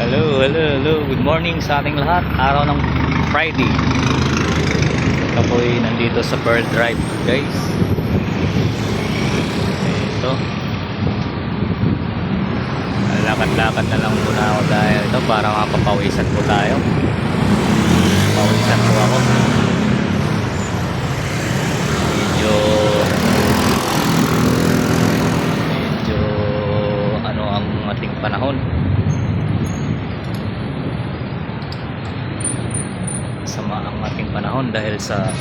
Hello, hello, hello. Good morning sa ating lahat. Araw ng Friday. Ito po ay nandito sa Pearl Drive, guys. Ito. Lakad-lakad na lang muna ako dahil ito para mapapawisan po tayo. Pawisan po ako. Medyo ano ang ating panahon. Sama ang ating panahon dahil sa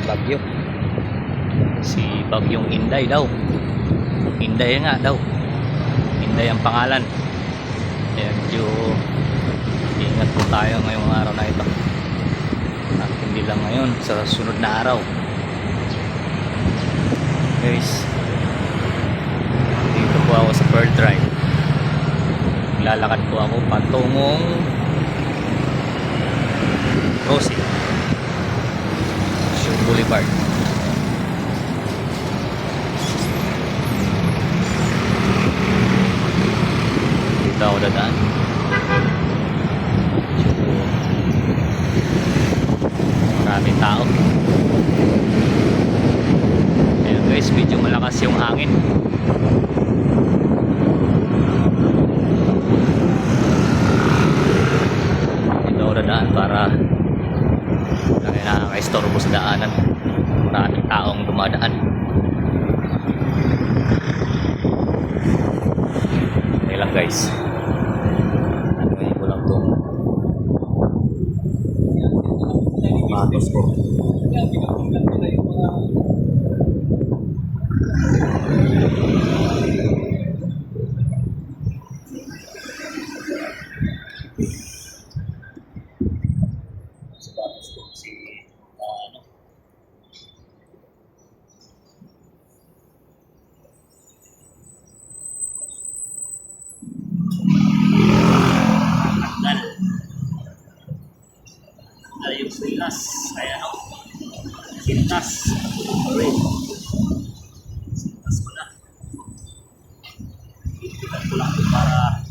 bagyo. Si Bagyong Inday daw. Inday nga daw. Inday ang pangalan. Kaya medyo ingat po tayo ngayong araw na ito. At hindi lang ngayon, sa sunod na araw. Guys, dito po ako sa Pearl Drive. Lalakad po ako patungong Rosie Shoe Boulevard. Dito ako dadaan. Maraming tao. Ayun guys, medyo malakas yung hangin. Dito ako dadaan para nakaka-istorbo sa daanan. Maraming taong dumadaan. Okay lang guys. Ano ko lang itong matos ko. Yung silas ay ano, sintas sintas ko na ipitan ko lang para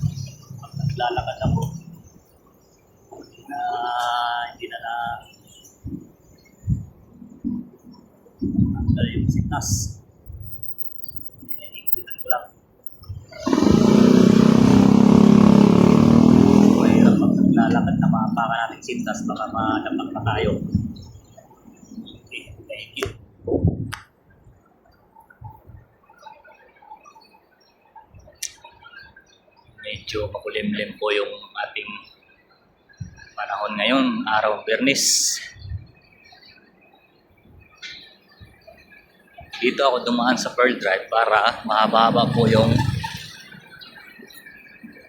pag naglalakad ako na hindi na yung sintas, ipitan ko lang. Lalakad na maapakan natin sintas, baka madapak na tayo. Okay, thank you. Medyo makulimlim po yung ating panahon ngayon, araw Biyernes. Dito ako dumaan sa Pearl Drive para mahaba-haba po yung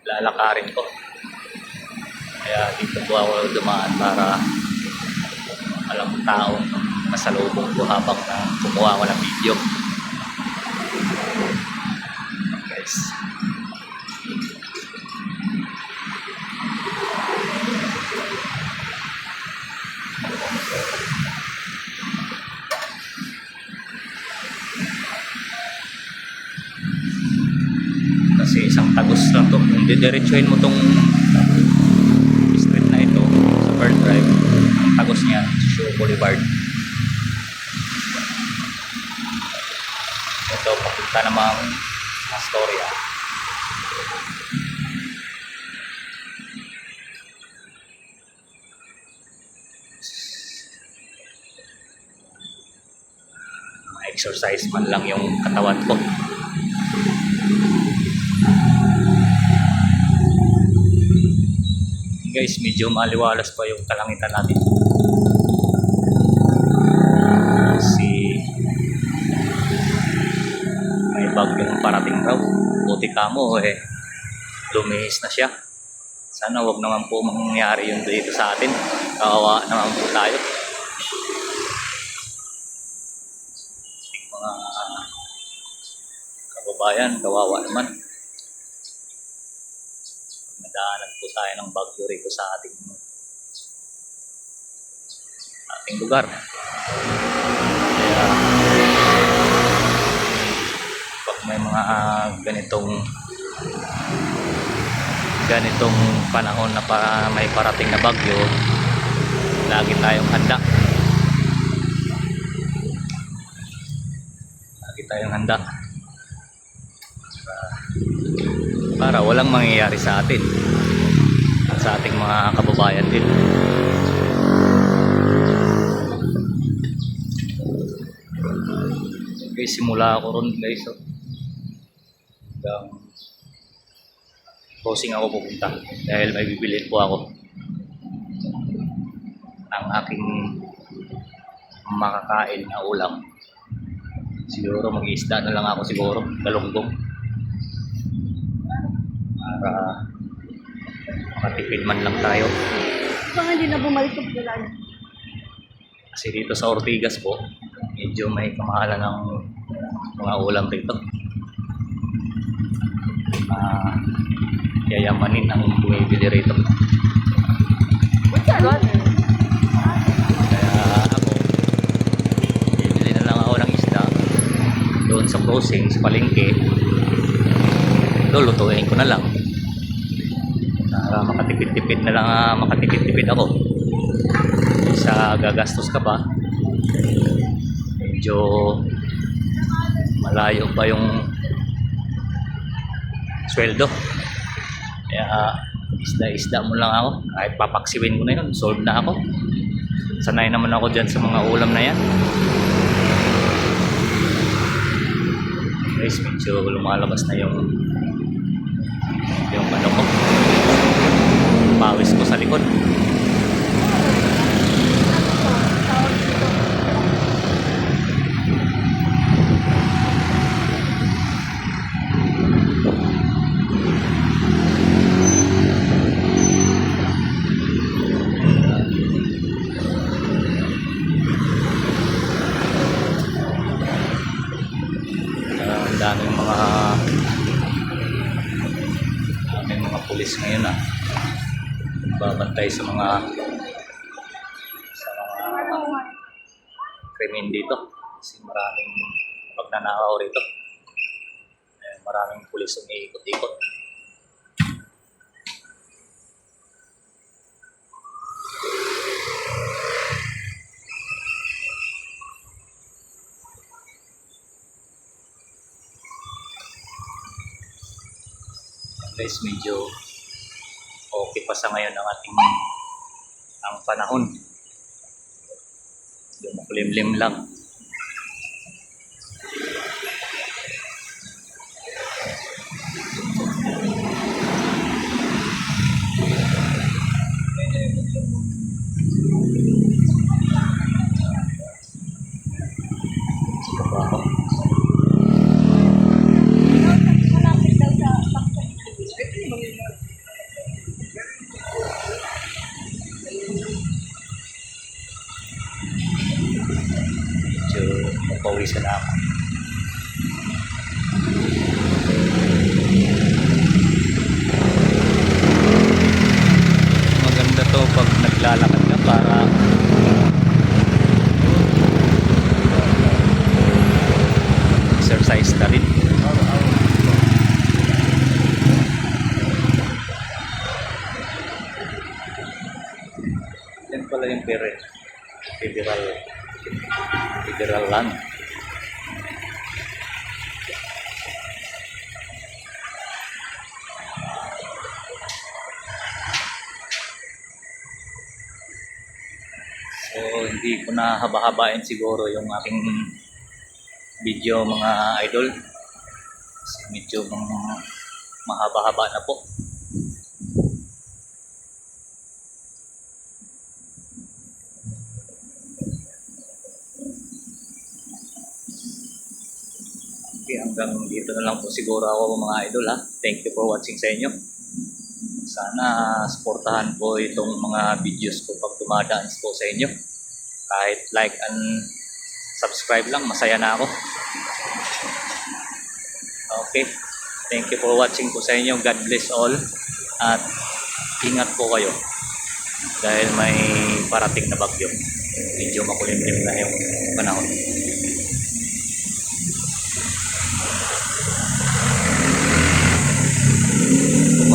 lalakarin ko. Kaya dito po ako dumaan para alam taong masalubong ko habang kumuha ako ng video. Guys. Kasi isang tagos lang to. Kung didiretsuhin mo tong Pearl Drive, ang tagos niya, Shoe Boulevard. Ito, papunta namang Astoria. Exercise man lang yung katawan ko. Guys, medyo maliwalas pa yung kalangitan natin. Kasi may bagyong parating raw. Buti kamo lumihis na siya. Sana wag naman po mangyari yun dito sa atin. Kawawa naman po tayo. Mga kababayan, kawawa naman. Nadaanan po tayo ng bagyo rito sa ating lugar. Kaya pag may mga ganitong ganitong panahon na para may parating na bagyo, lagi tayong handa. Lagi tayong handa para walang mangyayari sa atin at sa ating mga kababayan din. Okay, simula ako ron guys. So, crossing ako pupunta dahil may bibilhin po ako ang aking makakain na ulam. Siguro mag-iisda na lang ako siguro, galunggong, para makatipid man lang tayo. Baka hindi na bumalik sa bulan. Kasi dito sa Ortigas po, medyo may kamahalan ng mga ulam rito. Yayamanin ang bumibili rito. Kaya ako, bibili na lang ako ng isda doon sa crossing, sa palengke. Lulutuin ko na lang para makatipid-tipid na lang, makatipid-tipid ako. Sa gagastos ka pa, medyo malayo pa yung sweldo. Kaya isda-isda mo lang ako, kahit papaksiwin ko na yun, solve na ako. Sanay naman ako dyan sa mga ulam na yan. Guys, medyo lumalabas na yung ano ko, pawis ko sa likod. Daming mga pulis ngayon babantay sa mga krimen dito kasi maraming pagnanakaw rito. Maraming pulis umiikot-ikot. Guys, medyo okay pa sa ngayon ang panahon. Medyo makulimlim lang. Pawisan na ako. Maganda to pag naglalakad ka para exercise na rin. Yan pala yung federal land. So hindi ko na haba-habain siguro yung aking video mga idol. Kasi medyo mahaba-haba na po. Okay, hanggang dito na lang po siguro ako mga idol Thank you for watching sa inyo. Sana supportahan po itong mga videos ko pag dumadaan po sa inyo. Kahit like and subscribe lang, masaya na ako. Okay, thank you for watching po sa inyo. God bless all. At ingat po kayo. Dahil may parating na bagyo. Medyo makulimlim na yung panahon.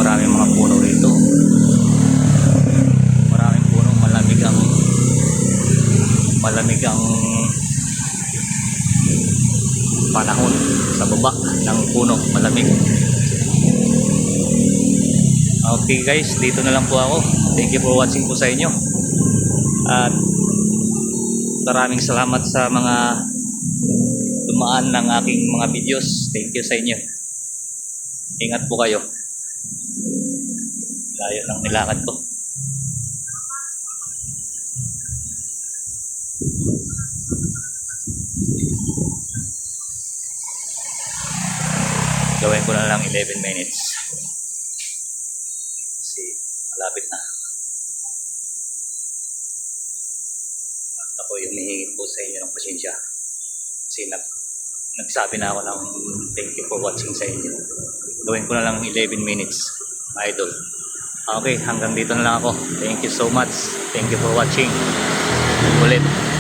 maraming mga puno rito. Maraming puno, malamig ang panahon sa baba ng puno, malamig. Okay guys, dito na lang po ako. Thank you for watching po sa inyo. At maraming salamat sa mga dumaan ng aking mga videos. Thank you sa inyo. Ingat po kayo. Layo ng nilakad ko. Gawin ko na lang 11 minutes. Kasi malapit na. At ako yung humihingi po sa inyo ng pasensya. Kasi nagsabi na ako ng thank you for watching sa inyo. Gawin ko na lang 11 minutes, idol. Okay, hanggang dito na lang ako. Thank you so much. Thank you for watching. Ulit.